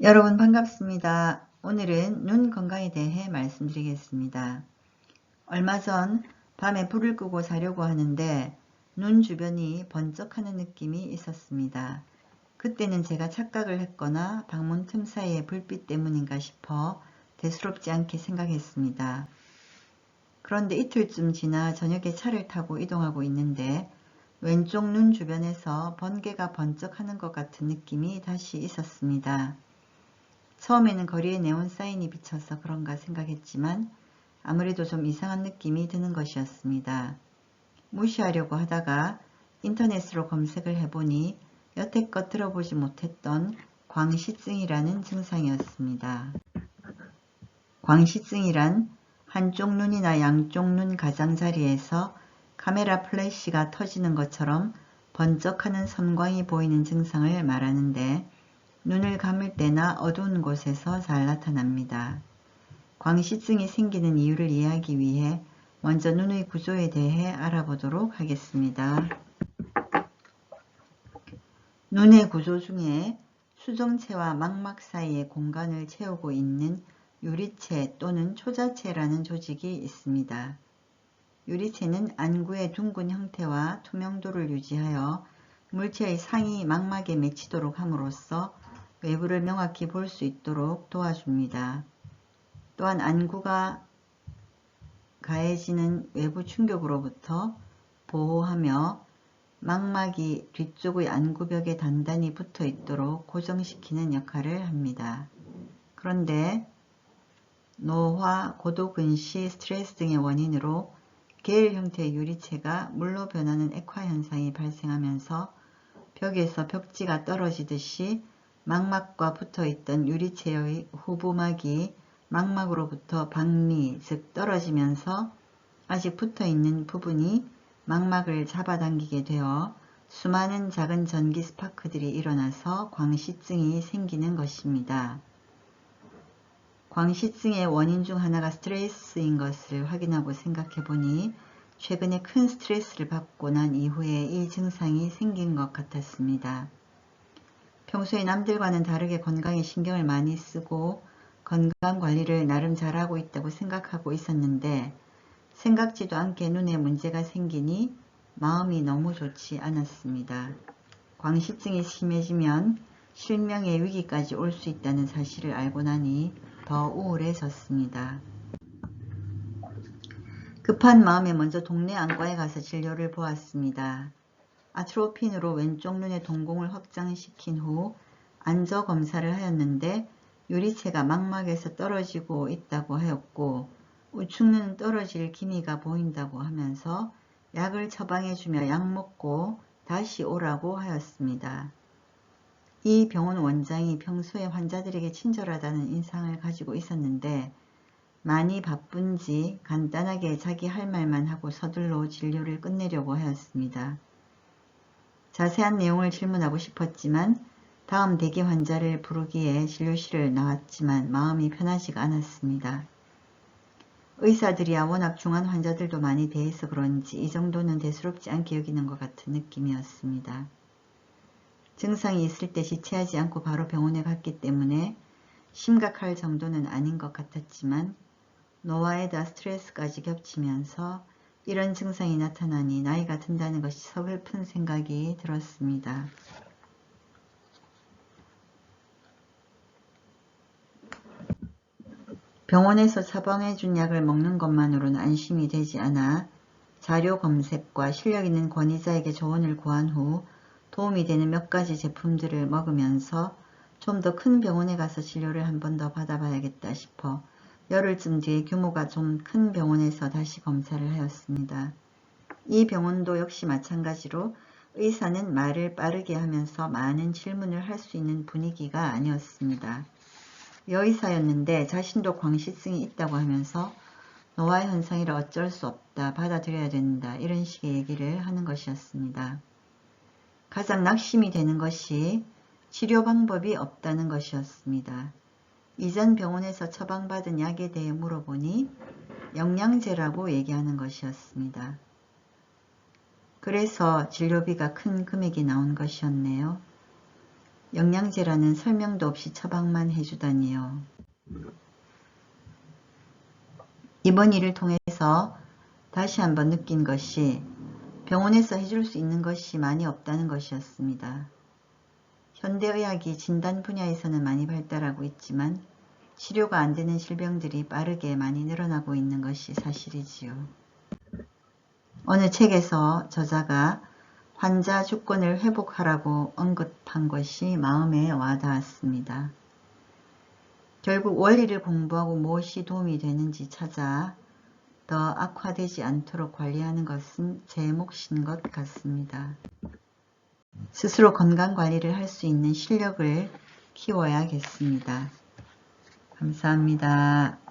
여러분 반갑습니다. 오늘은 눈 건강에 대해 말씀드리겠습니다. 얼마 전 밤에 불을 끄고 자려고 하는데 눈 주변이 번쩍하는 느낌이 있었습니다. 그때는 제가 착각을 했거나 방문 틈 사이에 불빛 때문인가 싶어 대수롭지 않게 생각했습니다. 그런데 이틀쯤 지나 저녁에 차를 타고 이동하고 있는데 왼쪽 눈 주변에서 번개가 번쩍하는 것 같은 느낌이 다시 있었습니다. 처음에는 거리에 네온 사인이 비쳐서 그런가 생각했지만 아무래도 좀 이상한 느낌이 드는 것이었습니다. 무시하려고 하다가 인터넷으로 검색을 해보니 여태껏 들어보지 못했던 광시증이라는 증상이었습니다. 광시증이란 한쪽 눈이나 양쪽 눈 가장자리에서 카메라 플래시가 터지는 것처럼 번쩍하는 선광이 보이는 증상을 말하는데 눈을 감을 때나 어두운 곳에서 잘 나타납니다. 광시증이 생기는 이유를 이해하기 위해 먼저 눈의 구조에 대해 알아보도록 하겠습니다. 눈의 구조 중에 수정체와 망막 사이의 공간을 채우고 있는 유리체 또는 초자체라는 조직이 있습니다. 유리체는 안구의 둥근 형태와 투명도를 유지하여 물체의 상이 망막에 맺히도록 함으로써 외부를 명확히 볼 수 있도록 도와줍니다. 또한 안구가 가해지는 외부 충격으로부터 보호하며 망막이 뒤쪽의 안구벽에 단단히 붙어 있도록 고정시키는 역할을 합니다. 그런데 노화, 고도근시, 스트레스 등의 원인으로 게일 형태의 유리체가 물로 변하는 액화 현상이 발생하면서 벽에서 벽지가 떨어지듯이 망막과 붙어있던 유리체의 후부막이 망막으로부터 박리, 즉 떨어지면서 아직 붙어있는 부분이 망막을 잡아당기게 되어 수많은 작은 전기 스파크들이 일어나서 광시증이 생기는 것입니다. 광시증의 원인 중 하나가 스트레스인 것을 확인하고 생각해보니 최근에 큰 스트레스를 받고 난 이후에 이 증상이 생긴 것 같았습니다. 평소에 남들과는 다르게 건강에 신경을 많이 쓰고 건강관리를 나름 잘하고 있다고 생각하고 있었는데 생각지도 않게 눈에 문제가 생기니 마음이 너무 좋지 않았습니다. 광시증이 심해지면 실명의 위기까지 올 수 있다는 사실을 알고 나니 더 우울해졌습니다. 급한 마음에 먼저 동네 안과에 가서 진료를 보았습니다. 아트로핀으로 왼쪽 눈의 동공을 확장시킨 후 안저 검사를 하였는데 유리체가 망막에서 떨어지고 있다고 하였고 우측눈은 떨어질 기미가 보인다고 하면서 약을 처방해주며 약 먹고 다시 오라고 하였습니다. 이 병원 원장이 평소에 환자들에게 친절하다는 인상을 가지고 있었는데 많이 바쁜지 간단하게 자기 할 말만 하고 서둘러 진료를 끝내려고 하였습니다. 자세한 내용을 질문하고 싶었지만 다음 대기 환자를 부르기에 진료실을 나왔지만 마음이 편하지가 않았습니다. 의사들이야 워낙 중한 환자들도 많이 대해서 그런지 이 정도는 대수롭지 않게 여기는 것 같은 느낌이었습니다. 증상이 있을 때 지체하지 않고 바로 병원에 갔기 때문에 심각할 정도는 아닌 것 같았지만 노화에다 스트레스까지 겹치면서 이런 증상이 나타나니 나이가 든다는 것이 서글픈 생각이 들었습니다. 병원에서 처방해준 약을 먹는 것만으로는 안심이 되지 않아 자료 검색과 실력 있는 권위자에게 조언을 구한 후 도움이 되는 몇 가지 제품들을 먹으면서 좀 더 큰 병원에 가서 진료를 한 번 더 받아봐야겠다 싶어 열흘쯤 뒤에 규모가 좀 큰 병원에서 다시 검사를 하였습니다. 이 병원도 역시 마찬가지로 의사는 말을 빠르게 하면서 많은 질문을 할 수 있는 분위기가 아니었습니다. 여의사였는데 자신도 광시증이 있다고 하면서 노화 현상이라 어쩔 수 없다, 받아들여야 된다, 이런 식의 얘기를 하는 것이었습니다. 가장 낙심이 되는 것이 치료 방법이 없다는 것이었습니다. 이전 병원에서 처방받은 약에 대해 물어보니 영양제라고 얘기하는 것이었습니다. 그래서 진료비가 큰 금액이 나온 것이었네요. 영양제라는 설명도 없이 처방만 해주다니요. 이번 일을 통해서 다시 한번 느낀 것이 병원에서 해줄 수 있는 것이 많이 없다는 것이었습니다. 현대의학이 진단 분야에서는 많이 발달하고 있지만 치료가 안 되는 질병들이 빠르게 많이 늘어나고 있는 것이 사실이지요. 어느 책에서 저자가 환자 주권을 회복하라고 언급한 것이 마음에 와닿았습니다. 결국 원리를 공부하고 무엇이 도움이 되는지 찾아 더 악화되지 않도록 관리하는 것은 제 몫인 것 같습니다. 스스로 건강관리를 할 수 있는 실력을 키워야겠습니다. 감사합니다.